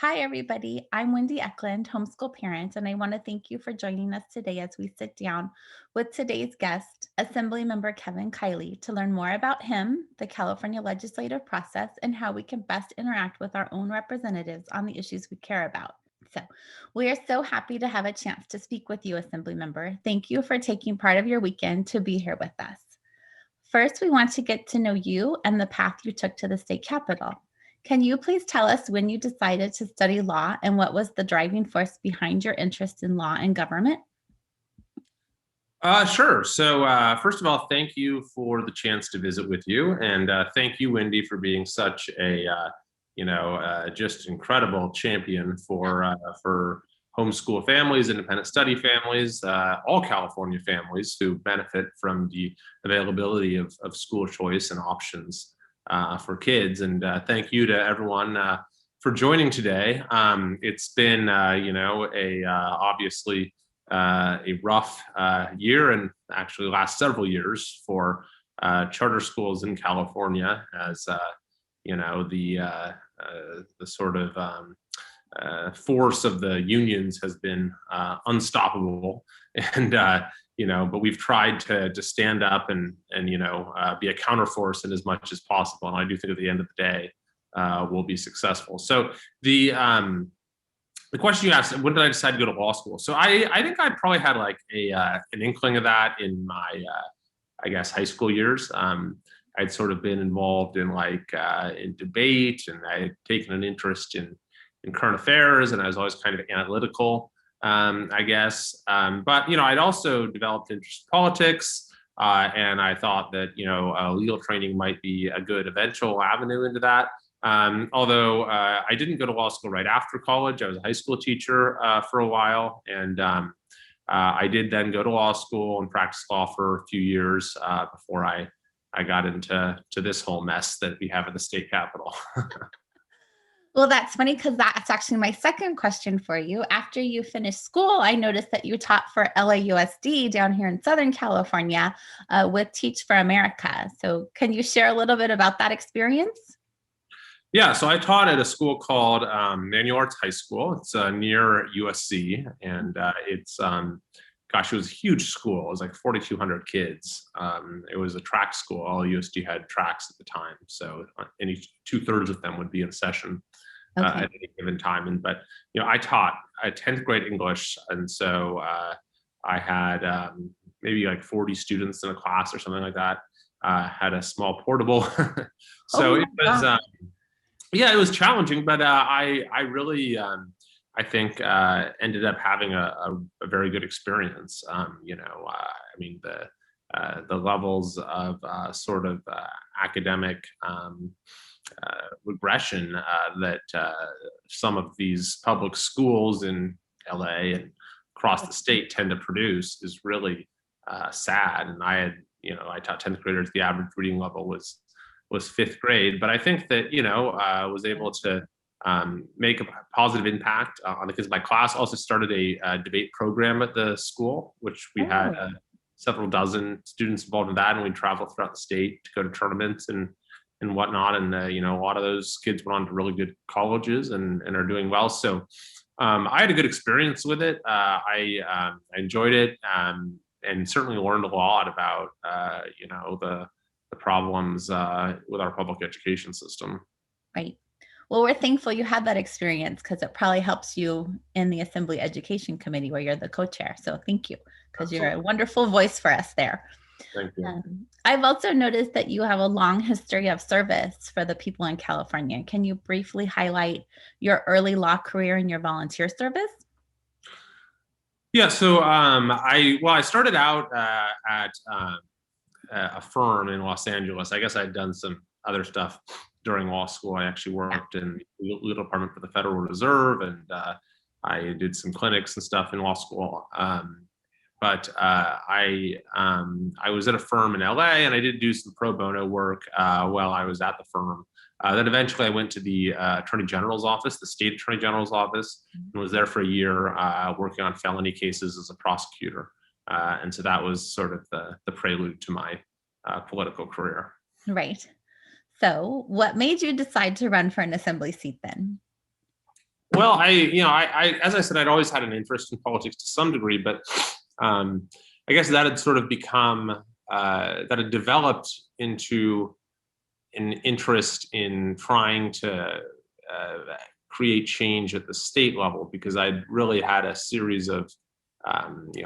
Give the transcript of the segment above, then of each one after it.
Hi, everybody. I'm Wendy Eklund, homeschool parent, and I want to thank you for joining us today as we sit down with today's guest, Assemblymember Kevin Kiley, to learn more about him, the California legislative process, and how we can best interact with our own representatives on the issues we care about. So, we are so happy to have a chance to speak with you, Assemblymember. Thank you for taking part of your weekend to be here with us. First, we want to get to know you and the path you took to the state capitol. Can you please tell us when you decided to study law and what was the driving force behind your interest in law and government? Sure. First of all, thank you for the chance to visit with you, and thank you, Wendy, for being such a just incredible champion for homeschool families, independent study families, all California families who benefit from the availability of school choice and options for kids. And thank you to everyone for joining today. It's been, obviously a rough year, and actually last several years for charter schools in California, as the sort of force of the unions has been unstoppable, and but we've tried to stand up and be a counterforce in as much as possible, and I do think at the end of the day we'll be successful. So the question you asked, when did I decide to go to law school? So I think I probably had like an inkling of that in my I guess high school years. I'd sort of been involved in in debate, and I had taken an interest in current affairs, and I was always kind of analytical, I guess. But I'd also developed interest in politics, and I thought that legal training might be a good eventual avenue into that. Although I didn't go to law school right after college. I was a high school teacher for a while, and I did then go to law school and practice law for a few years before I got into this whole mess that we have in the state capitol. Well, that's funny because that's actually my second question for you. After you finished school, I noticed that you taught for LAUSD down here in Southern California with Teach for America. So can you share a little bit about that experience? Yeah, so I taught at a school called Manual Arts High School. It's near USC, and it was a huge school. It was like 4,200 kids. It was a track school. All USD had tracks at the time, so any 2/3 of them would be in session at any given time. But I taught 10th grade English, and so I had maybe like 40 students in a class or something like that. Had a small portable, so it was. Yeah, it was challenging, but I really, I think, ended up having a very good experience. I mean, the levels of sort of academic regression that some of these public schools in LA and across the state tend to produce is really sad. And I taught 10th graders. The average reading level was 5th grade, but I think that was able to make a positive impact on the kids. My class also started a debate program at the school, which we had several dozen students involved in that, and we traveled throughout the state to go to tournaments and whatnot. And a lot of those kids went on to really good colleges and are doing well. So I had a good experience with it. I enjoyed it, and certainly learned a lot about the problems with our public education system. Right. Well, we're thankful you had that experience because it probably helps you in the Assembly Education Committee where you're the co-chair. So thank you, because you're a wonderful voice for us there. Thank you. I've also noticed that you have a long history of service for the people in California. Can you briefly highlight your early law career and your volunteer service? Yeah, so I started out at a firm in Los Angeles. I guess I'd done some other stuff during law school. I actually worked in the legal department for the Federal Reserve, and I did some clinics and stuff in law school. But I was at a firm in LA, and I did do some pro bono work while I was at the firm. Then eventually I went to the Attorney General's office, the state Attorney General's office, and was there for a year working on felony cases as a prosecutor. And so that was sort of the prelude to my political career. Right. So what made you decide to run for an assembly seat then? Well, as I said, I'd always had an interest in politics to some degree, but I guess that had sort of become that had developed into an interest in trying to create change at the state level, because I'd really had a series of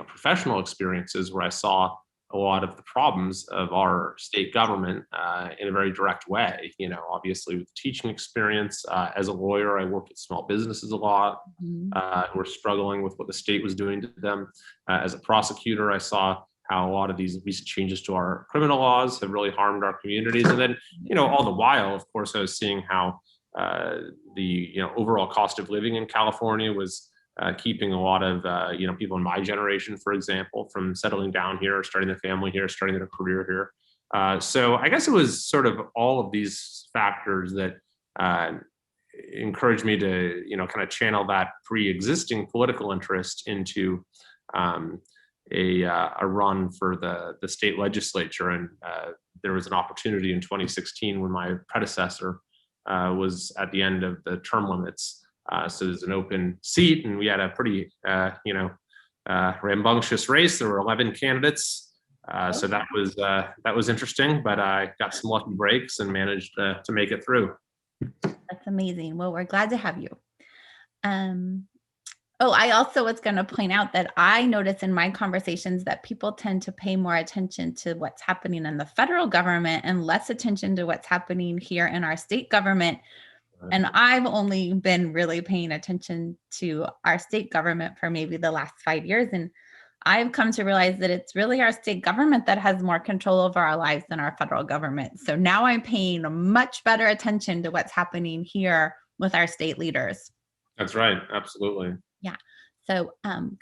professional experiences where I saw a lot of the problems of our state government in a very direct way. Obviously with teaching experience as a lawyer, I worked at small businesses a lot Mhm. who were struggling with what the state was doing to them. As a prosecutor, I saw how a lot of these recent changes to our criminal laws have really harmed our communities. And then, all the while, of course, I was seeing how the overall cost of living in California was keeping a lot of people in my generation, for example, from settling down here, starting a family here, starting a career here. So I guess it was sort of all of these factors that encouraged me to kind of channel that pre-existing political interest into a run for the state legislature. And there was an opportunity in 2016 when my predecessor was at the end of the term limits. So there's an open seat, and we had a pretty, rambunctious race. There were 11 candidates, so that was interesting. But I got some lucky breaks and managed to make it through. That's amazing. Well, we're glad to have you. Um, oh, I also was going to point out that I notice in my conversations that people tend to pay more attention to what's happening in the federal government and less attention to what's happening here in our state government. And I've only been really paying attention to our state government for maybe the last 5 years. And I've come to realize that it's really our state government that has more control over our lives than our federal government. So now I'm paying much better attention to what's happening here with our state leaders. That's right. Absolutely. Yeah. So I'm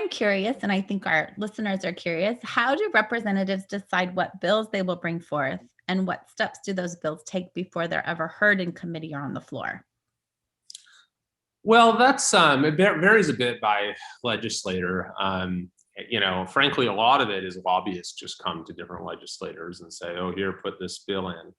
curious, and I think our listeners are curious, how do representatives decide what bills they will bring forth? And what steps do those bills take before they're ever heard in committee or on the floor? Well, that's it varies a bit by legislator. Frankly, a lot of it is lobbyists just come to different legislators and say, "Oh, here, put this bill in."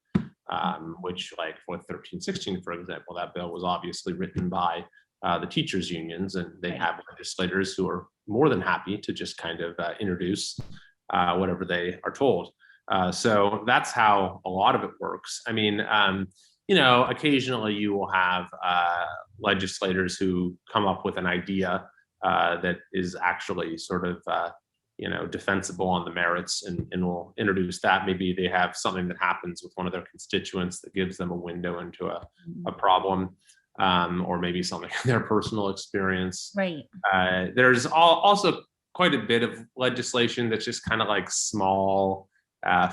Which, like for 1316, for example, that bill was obviously written by the teachers' unions, and they have legislators who are more than happy to just kind of introduce whatever they are told. So that's how a lot of it works. I mean, occasionally you will have legislators who come up with an idea that is actually sort of, defensible on the merits, and will introduce that. Maybe they have something that happens with one of their constituents that gives them a window into a problem, or maybe something in their personal experience. Right. There's also quite a bit of legislation that's just kind of like small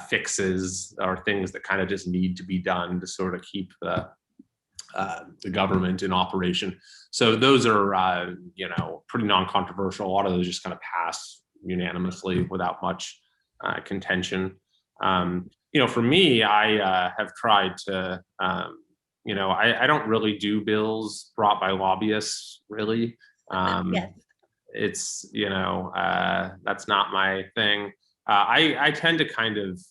fixes or things that kind of just need to be done to sort of keep the government in operation. So those are, pretty non-controversial. A lot of those just kind of pass unanimously without much contention. For me, I have tried to, I don't really do bills brought by lobbyists, really. Yes. It's, that's not my thing. I tend to kind of,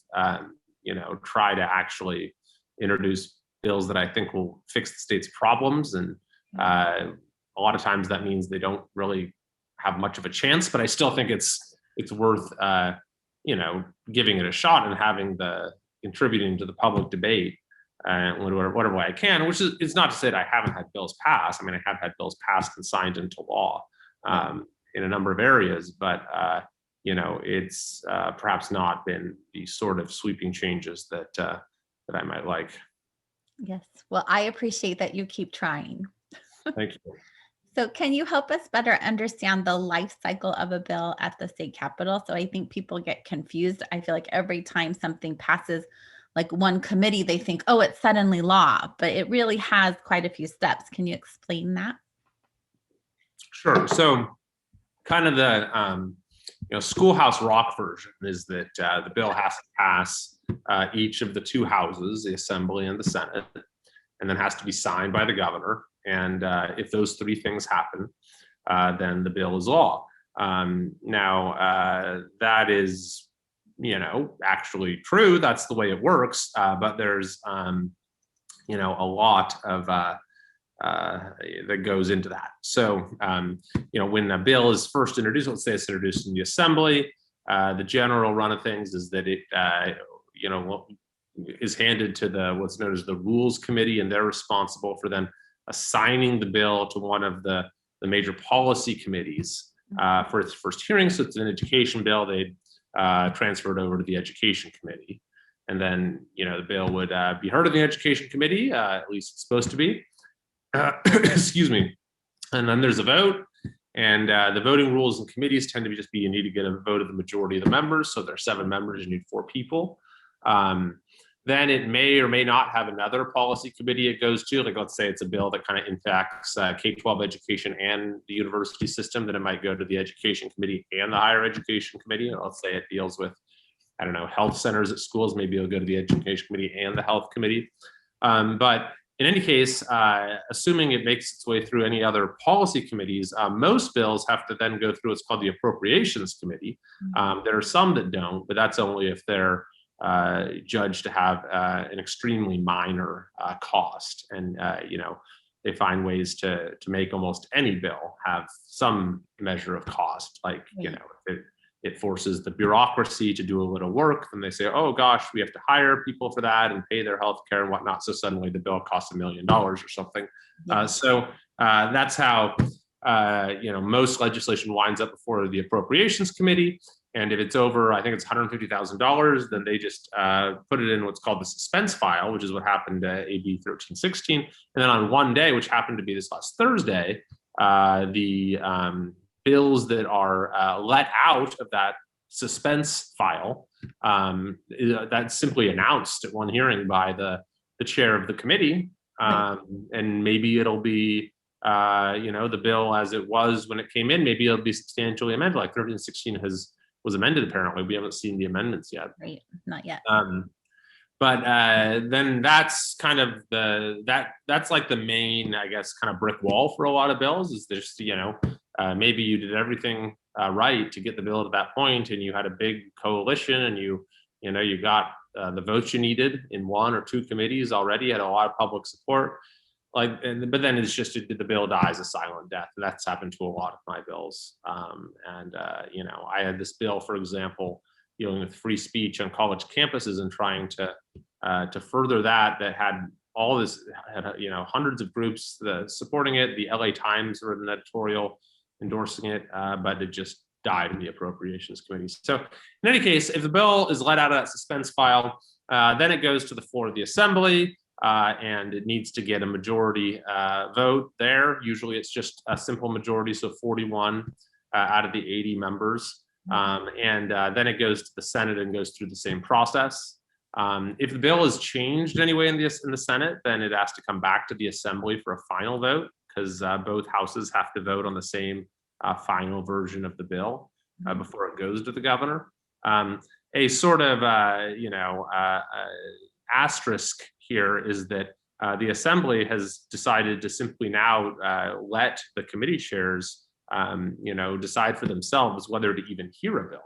try to actually introduce bills that I think will fix the state's problems. And a lot of times that means they don't really have much of a chance, but I still think it's worth, giving it a shot and having contributing to the public debate whatever way I can, which is not to say that I haven't had bills passed. I mean, I have had bills passed and signed into law in a number of areas, but it's perhaps not been the sort of sweeping changes that I might like. Yes. Well, I appreciate that you keep trying. Thank you. So, can you help us better understand the life cycle of a bill at the state capitol? So, I think people get confused. I feel like every time something passes, like one committee, they think, oh, it's suddenly law, but it really has quite a few steps. Can you explain that? Sure. So, kind of the schoolhouse rock version is that the bill has to pass each of the two houses, the Assembly and the Senate, and then has to be signed by the governor. And if those three things happen, then the bill is law. Now, that is, actually true. That's the way it works. But there's, a lot of that goes into that. So, when a bill is first introduced, let's say it's introduced in the assembly, the general run of things is that it, is handed to what's known as the Rules Committee, and they're responsible for then assigning the bill to one of the major policy committees for its first hearing. So it's an education bill. They transfer it over to the Education Committee. And then, the bill would be heard in the Education Committee, at least it's supposed to be. Excuse me. And then there's a vote, and the voting rules and committees tend to just be, you need to get a vote of the majority of the members. So there are 7 members, you need 4 people. Then it may or may not have another policy committee it goes to. Like, let's say it's a bill that kind of impacts K-12 education and the university system, then it might go to the Education Committee and the Higher Education Committee. Let's say it deals with, I don't know, health centers at schools, maybe it'll go to the Education Committee and the Health Committee. But in any case, assuming it makes its way through any other policy committees, most bills have to then go through what's called the Appropriations Committee. There are some that don't, but that's only if they're judged to have an extremely minor cost. And, they find ways to make almost any bill have some measure of cost. Like, if it forces the bureaucracy to do a little work, then they say, oh gosh, we have to hire people for that and pay their health care and whatnot. So suddenly the bill costs $1 million or something. So that's how, most legislation winds up before the Appropriations Committee. And if it's over, I think it's $150,000, then they just put it in what's called the suspense file, which is what happened to AB 1316. And then on one day, which happened to be this last Thursday, the bills that are let out of that suspense file, that's simply announced at one hearing by the chair of the committee. And maybe it'll be, the bill as it was when it came in, maybe it'll be substantially amended. Like 1316 was amended, apparently. We haven't seen the amendments yet. Right, not yet. But then that's kind of that's like the main, I guess, kind of brick wall for a lot of bills, is there's, maybe you did everything right to get the bill to that point, and you had a big coalition, and you got the votes you needed in 1 or 2 committees already, had a lot of public support. But then it's just, did the bill die as a silent death? And that's happened to a lot of my bills. I had this bill, for example, dealing with free speech on college campuses and trying to further that had all this, hundreds of groups supporting it. The LA Times wrote an editorial endorsing it, but it just died in the Appropriations Committee. So in any case, if the bill is let out of that suspense file, then it goes to the floor of the Assembly, and it needs to get a majority vote there. Usually it's just a simple majority, so 41 out of the 80 members. And then it goes to the Senate and goes through the same process. If the bill is changed anyway in the Senate, then it has to come back to the Assembly for a final vote, because both houses have to vote on the same final version of the bill before it goes to the governor. A sort of asterisk here is that the Assembly has decided to simply now let the committee chairs decide for themselves whether to even hear a bill.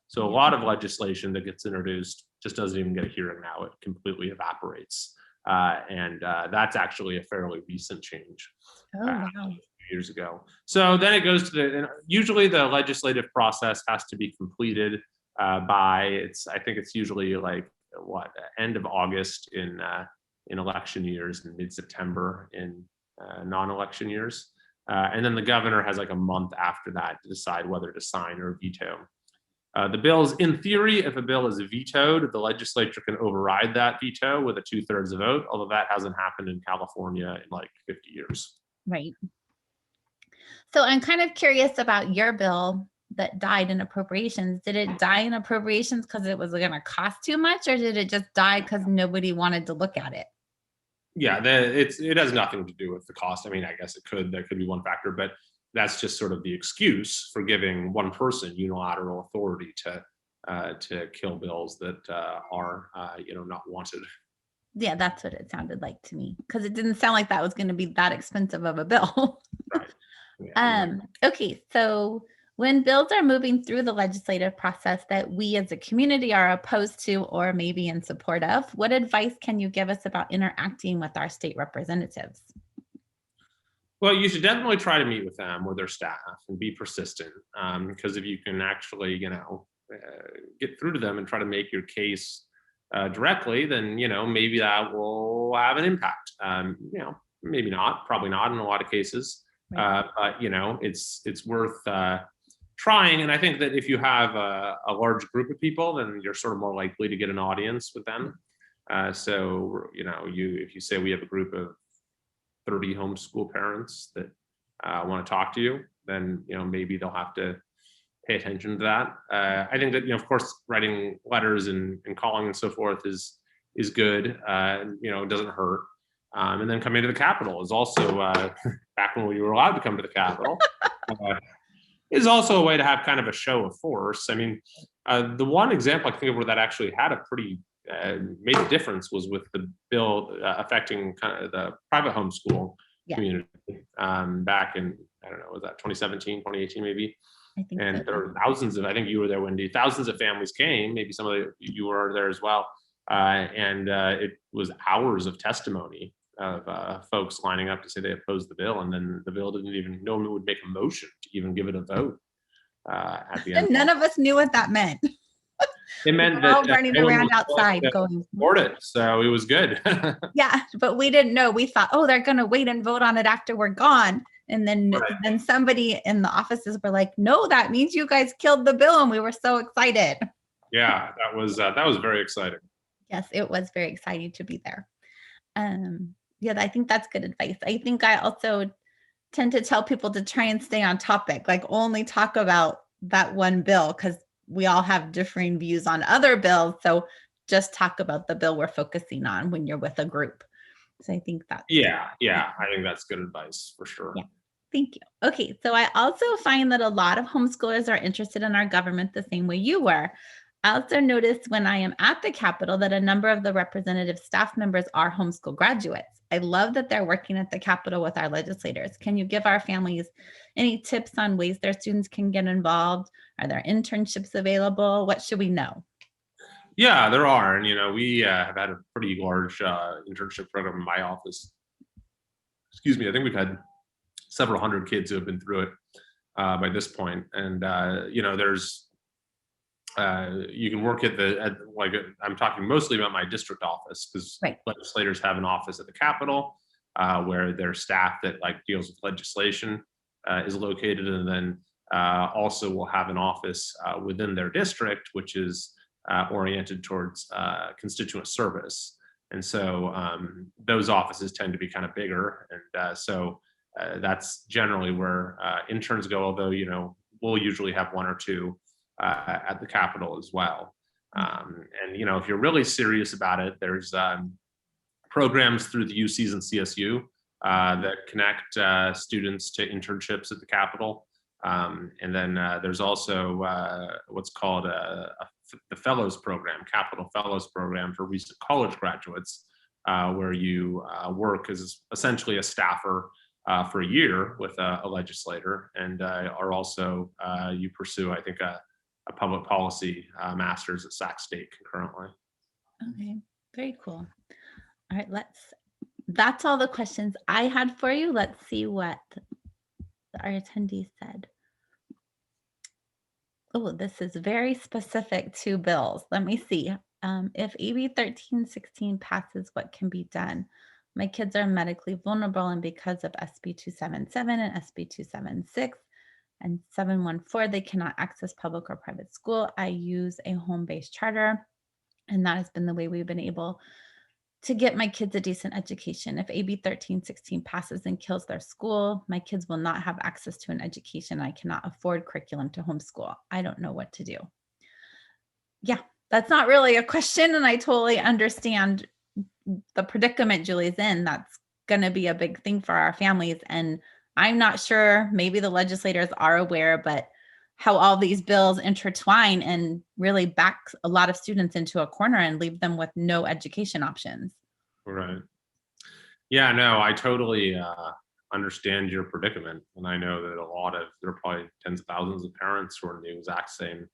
So a lot of legislation that gets introduced just doesn't even get a hearing now. It completely evaporates. And that's actually a fairly recent change. Wow. A few years ago. So then it goes to usually the legislative process has to be completed by, I think it's usually like end of August in election years, and mid-September in non-election years. And then the governor has like a month after that to decide whether to sign or veto. The bills, in theory, if a bill is vetoed, the legislature can override that veto with a 2/3 vote, although that hasn't happened in California in like 50 years. Right. So I'm kind of curious about your bill that died in appropriations. Did it die in appropriations because it was going to cost too much, or did it just die because nobody wanted to look at it? Yeah, it has nothing to do with the cost. I mean, I guess that could be one factor, but that's just sort of the excuse for giving one person unilateral authority to kill bills that are not wanted. Yeah, that's what it sounded like to me, because it didn't sound like that was going to be that expensive of a bill. Right. Yeah, okay, so when bills are moving through the legislative process that we as a community are opposed to or maybe in support of, what advice can you give us about interacting with our state representatives? Well, you should definitely try to meet with them or their staff and be persistent. Because if you can actually, get through to them and try to make your case directly, then maybe that will have an impact. Maybe not, probably not in a lot of cases, Right. but it's worth trying. And I think that if you have a large group of people, then you're sort of more likely to get an audience with them. So if you say we have a group of 30 homeschool parents that want to talk to you, then maybe they'll have to pay attention to that. I think that of course, writing letters and calling and so forth is good. It doesn't hurt. And then coming to the Capitol is also back when we were allowed to come to the Capitol. Uh, is also a way to have kind of a show of force. I mean, the one example I can think of where that actually had a pretty made a difference was with the bill affecting kind of the private homeschool Yeah, community back in, I don't know, was that 2017, 2018 maybe? I think so. And there were thousands of, I think you were there, Wendy, thousands of families came, maybe some of you were there as well. And it was hours of testimony of folks lining up to say they opposed the bill. And then the bill didn't even, no one would make a motion to even give it a vote at the end. And none of us knew what that meant. It We meant were that all running no one around was outside willing to going, support it. So it was good. yeah, but we didn't know. We thought, oh, they're going to wait and vote on it after we're gone. And Right. then somebody in the offices were like, no, that means you guys killed the bill. And we were so excited. Yeah, that was very exciting. Yes, it was very exciting to be there. Yeah, I think that's good advice. I think I also tend to tell people to try and stay on topic, like only talk about that one bill because we all have differing views on other bills. So just talk about the bill we're focusing on when you're with a group. So I think that's, Yeah, I think that's good advice for sure. yeah. Thank you. Okay, so I also find that a lot of homeschoolers are interested in our government the same way you were. I also noticed when I am at the Capitol that a number of the representative staff members are homeschool graduates. I love that they're working at the Capitol with our legislators. Can you give our families any tips on ways their students can get involved? Are there internships available? What should we know? Yeah, there are. And, we have had a pretty large internship program in my office. Excuse me. I think we've had several hundred kids who have been through it by this point. And, there's, you can work I'm talking mostly about my district office because Right. legislators have an office at the Capitol where their staff that deals with legislation is located. And then also will have an office within their district, which is oriented towards constituent service. And so those offices tend to be kind of bigger. And so that's generally where interns go, although, we'll usually have one or two at the Capitol as well. And, if you're really serious about it, there's programs through the UCs and CSU that connect students to internships at the Capitol. And then there's also what's called the Fellows Program, Capitol Fellows Program for recent college graduates, where you work as essentially a staffer for a year with a legislator, and are also you pursue, I think, a public policy master's at Sac State concurrently. Okay, very cool. All right, that's all the questions I had for you. Let's see what our attendees said. Oh, this is very specific to bills. Let me see. If AB 1316 passes, what can be done? My kids are medically vulnerable, and because of SB 277 and SB 276 and 714, they cannot access public or private school. I use a home-based charter, and that has been the way we've been able to get my kids a decent education. If AB 1316 passes and kills their school, my kids will not have access to an education. I cannot afford curriculum to homeschool. I don't know what to do. Yeah, that's not really a question. And I totally understand the predicament Julie's in. That's going to be a big thing for our families. And I'm not sure, maybe the legislators are aware, but how all these bills intertwine and really back a lot of students into a corner and leave them with no education options. Right. Yeah, no, I totally understand your predicament. And I know that there are probably tens of thousands of parents who are in the exact same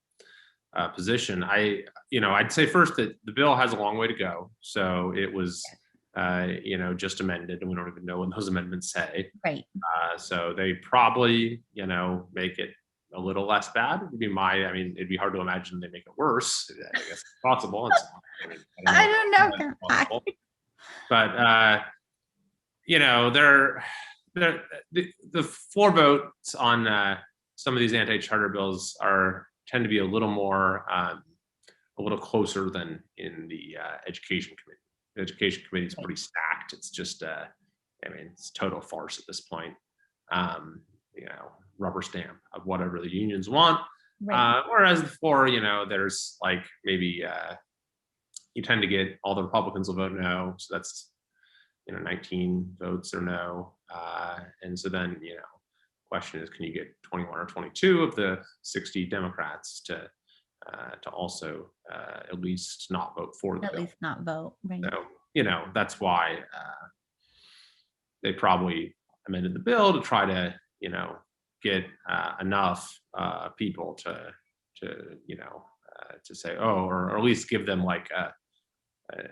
position. I'd say first that the bill has a long way to go. So it was just amended, and we don't even know what those amendments say. Right. So they probably, make it a little less bad. I mean, it'd be hard to imagine they make it worse. I guess it's possible. I mean, I don't I know don't how know. that's possible, but they're the floor votes on some of these anti-charter bills tend to be a little more, a little closer than in the education committee. The education committee is Right. pretty stacked. It's just, I mean, it's total farce at this point. Rubber stamp of whatever the unions want. Right. Whereas the floor, there's like maybe you tend to get all the Republicans will vote no, so that's 19 votes or no, and so then question is, can you get 21 or 22 of the 60 Democrats to also at least not vote for the At bill? least not vote. Right. So that's why they probably amended the bill to try to get enough people to say, oh, or at least give them like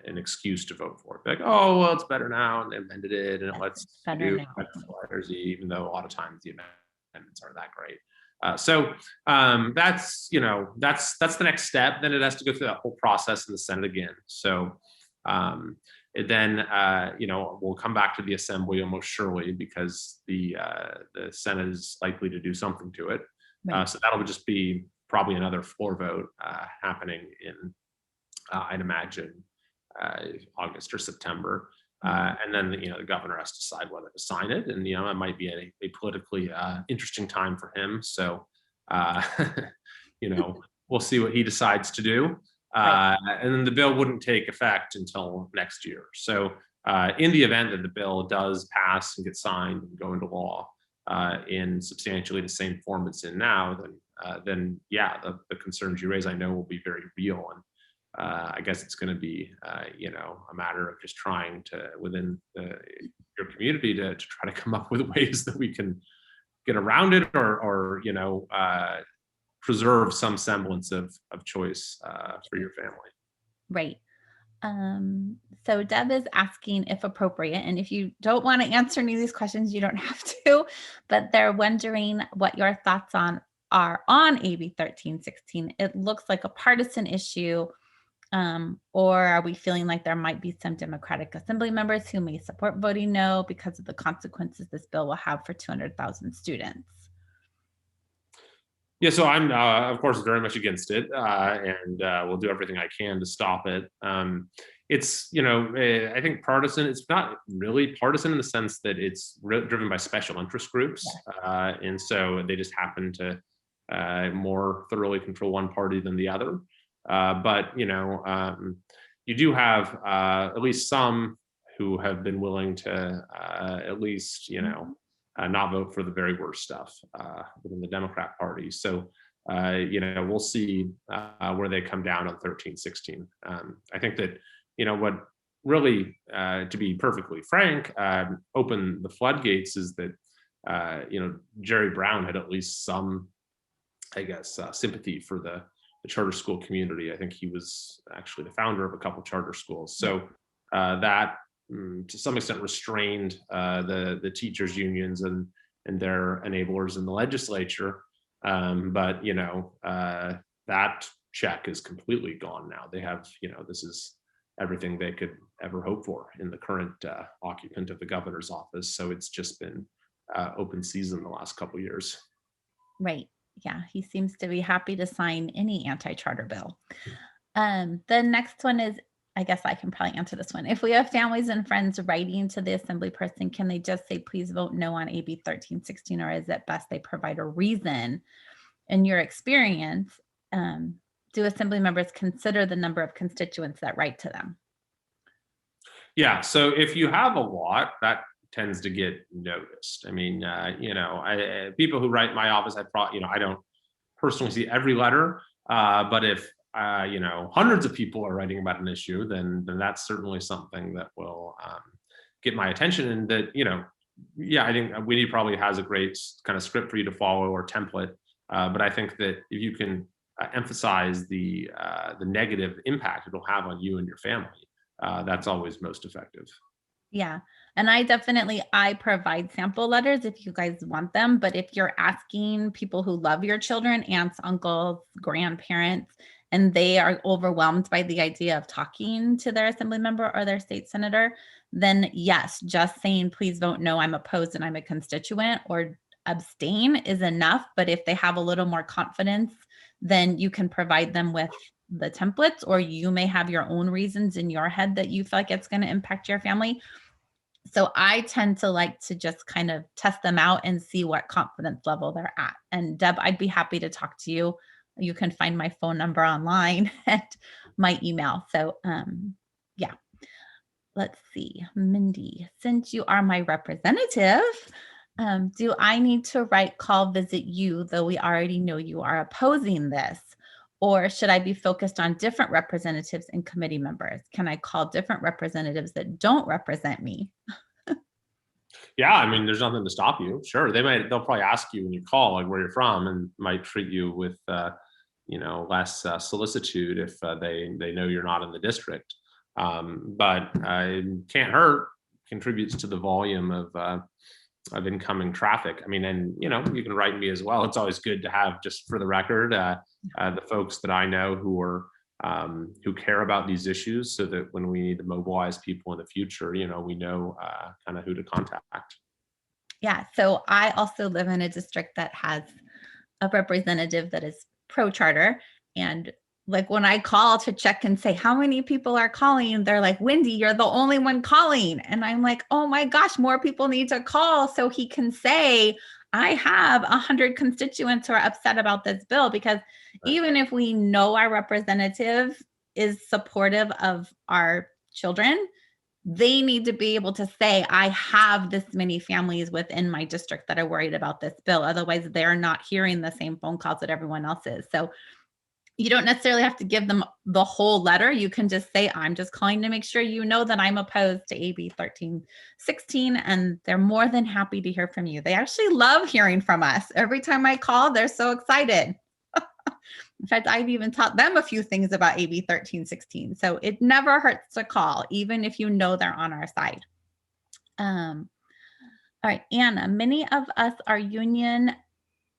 an excuse to vote for it. Like, oh, well, it's better now, and they amended it, and it Yes, lets it's you better do now. X, Y, or Z, even though a lot of times the amendments aren't that great. So that's the next step. Then it has to go through that whole process in the Senate again. So then we'll come back to the Assembly almost surely, because the Senate is likely to do something to it. Right. So that'll just be probably another floor vote happening in, I'd imagine, August or September. And then the governor has to decide whether to sign it, and it might be a politically interesting time for him. So we'll see what he decides to do. Right. And then the bill wouldn't take effect until next year. So in the event that the bill does pass and get signed and go into law in substantially the same form it's in now, then yeah, the concerns you raise, I know, will be very real. And I guess it's going to be, a matter of just trying to, within your community, to try to come up with ways that we can get around it, or preserve some semblance of choice for your family. Right. So Deb is asking if appropriate, and if you don't want to answer any of these questions, you don't have to, but they're wondering what your thoughts are on AB 1316. It looks like a partisan issue. Or are we feeling like there might be some Democratic Assembly members who may support voting no because of the consequences this bill will have for 200,000 students? Yeah, so I'm, of course, very much against it, and will do everything I can to stop it. It's, I think partisan. It's not really partisan in the sense that it's driven by special interest groups, and so they just happen to more thoroughly control one party than the other. But you do have at least some who have been willing to at least not vote for the very worst stuff within the Democrat Party. So we'll see where they come down on 1316. I think that what really, to be perfectly frank, opened the floodgates is that Jerry Brown had at least some, I guess, sympathy for the charter school community. I think he was actually the founder of a couple charter schools. So that to some extent restrained the teachers unions and their enablers in the legislature. But that check is completely gone now. They have, this is everything they could ever hope for in the current occupant of the governor's office. So it's just been open season the last couple of years. Right. Yeah, he seems to be happy to sign any anti-charter bill. The next one is, I guess I can probably answer this one. If we have families and friends writing to the assembly person, can they just say, please vote no on AB 1316, or is it best they provide a reason? In your experience, do assembly members consider the number of constituents that write to them? Yeah, so if you have a lot, that tends to get noticed. I mean, people who write my office, I don't personally see every letter, but if hundreds of people are writing about an issue, then that's certainly something that will get my attention. And that I think Winnie probably has a great kind of script for you to follow, or template. But I think that if you can emphasize the negative impact it'll have on you and your family, that's always most effective. Yeah. And I provide sample letters if you guys want them. But if you're asking people who love your children, aunts, uncles, grandparents, and they are overwhelmed by the idea of talking to their assembly member or their state senator, then yes, just saying, please vote no, I'm opposed and I'm a constituent, or abstain is enough. But if they have a little more confidence, then you can provide them with the templates, or you may have your own reasons in your head that you feel like it's going to impact your family. So I tend to like to just kind of test them out and see what confidence level they're at. And Deb, I'd be happy to talk to you. You can find my phone number online and my email. So yeah, let's see. Mindy, since you are my representative, do I need to write call visit you, though we already know you are opposing this? Or should I be focused on different representatives and committee members? Can I call different representatives that don't represent me? Yeah, I mean, there's nothing to stop you. Sure, they'll probably ask you when you call, like, where you're from, and might treat you with less solicitude if they know you're not in the district. But can't hurt. Contributes to the volume of incoming traffic. I mean, and you can write me as well. It's always good to have, just for the record, the folks that I know who care about these issues, so that when we need to mobilize people in the future, we know kind of who to contact. Yeah. So I also live in a district that has a representative that is pro charter. And like when I call to check and say, how many people are calling? They're like, Wendy, you're the only one calling. And I'm like, oh my gosh, more people need to call so he can say, I have 100 constituents who are upset about this bill. Because even if we know our representative is supportive of our children, they need to be able to say, I have this many families within my district that are worried about this bill. Otherwise, they're not hearing the same phone calls that everyone else is. So you don't necessarily have to give them the whole letter. You can just say, I'm just calling to make sure you know that I'm opposed to AB 1316. And they're more than happy to hear from you. They actually love hearing from us. Every time I call, they're so excited. In fact, I've even taught them a few things about AB 1316. So it never hurts to call, even if you know they're on our side. All right, Anna, many of us are union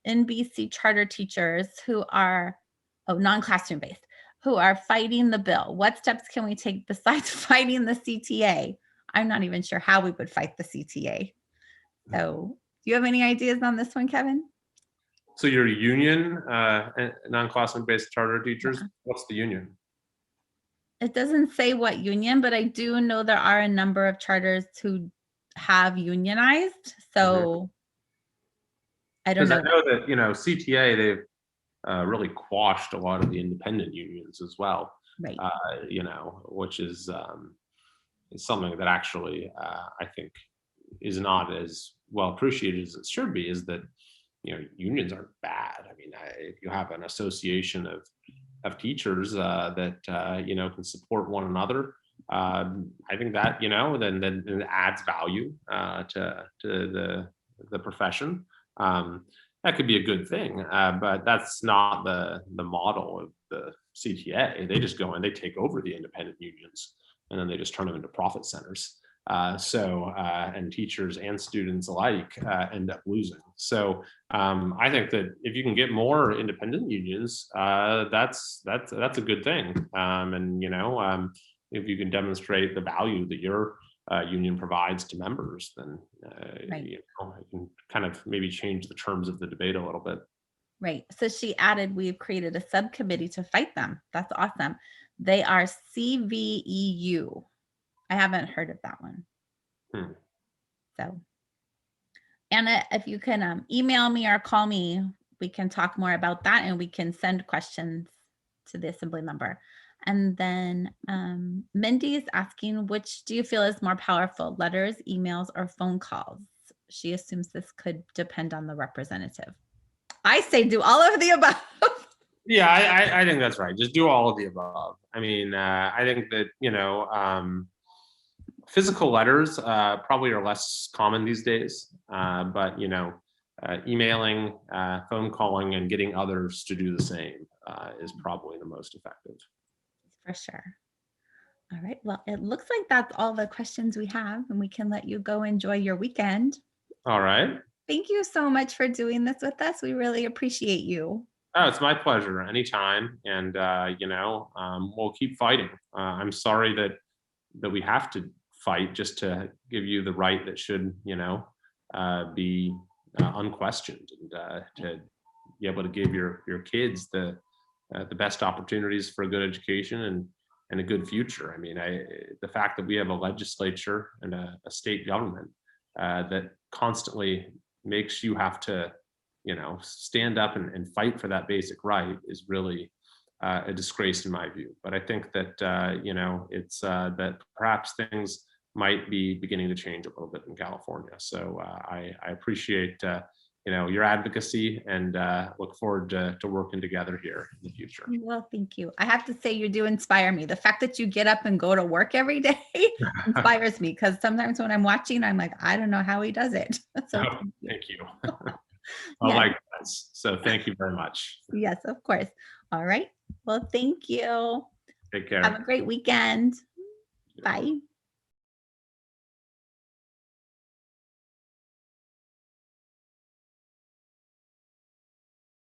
NBC charter teachers who are, non-classroom based, who are fighting the bill. What steps can we take besides fighting the CTA? I'm not even sure how we would fight the CTA. So do you have any ideas on this one, Kevin? So you're a union, non-classroom based charter teachers. Yeah. What's the union? It doesn't say what union, but I do know there are a number of charters who have unionized. So I don't Because I know. know that CTA, they've really quashed a lot of the independent unions as well. Right. Which is something that actually I think is not as well appreciated as it should be. Is that unions aren't bad. I mean, if you have an association of teachers that can support one another, I think that then it adds value to the profession. That could be a good thing, but that's not the model of the CTA. They just go and they take over the independent unions, and then they just turn them into profit centers. And teachers and students alike end up losing. So I think that if you can get more independent unions, that's a good thing. If you can demonstrate the value that your union provides to members, then Right. it can kind of maybe change the terms of the debate a little bit. Right. So she added, we've created a subcommittee to fight them. That's awesome. They are CVEU. I haven't heard of that one. Hmm. So, Anna, if you can email me or call me, we can talk more about that and we can send questions to the assembly member. And then Mindy is asking, which do you feel is more powerful, letters, emails, or phone calls? She assumes this could depend on the representative. I say do all of the above. Yeah, I think that's right. Just do all of the above. I mean, I think that physical letters probably are less common these days, but emailing, phone calling, and getting others to do the same is probably the most effective. For sure. All right. Well, it looks like that's all the questions we have, and we can let you go enjoy your weekend. All right. Thank you so much for doing this with us. We really appreciate you. Oh, it's my pleasure anytime. And, we'll keep fighting. I'm sorry that we have to fight just to give you the right that should, be unquestioned, and to be able to give your kids the best opportunities for a good education and a good future. I mean, the fact that we have a legislature and a state government that constantly makes you have to, stand up and fight for that basic right is really a disgrace in my view. But I think that it's that perhaps things might be beginning to change a little bit in California. So I appreciate your advocacy, and look forward to working together here in the future. Well, thank you. I have to say, you do inspire me. The fact that you get up and go to work every day inspires me, because sometimes when I'm watching, I'm like, I don't know how he does it. So Oh, thank you. thank you. Well, Yes, likewise. So thank you very much. yes, of course. All right. Well, thank you. Take Have a care. great weekend. Bye.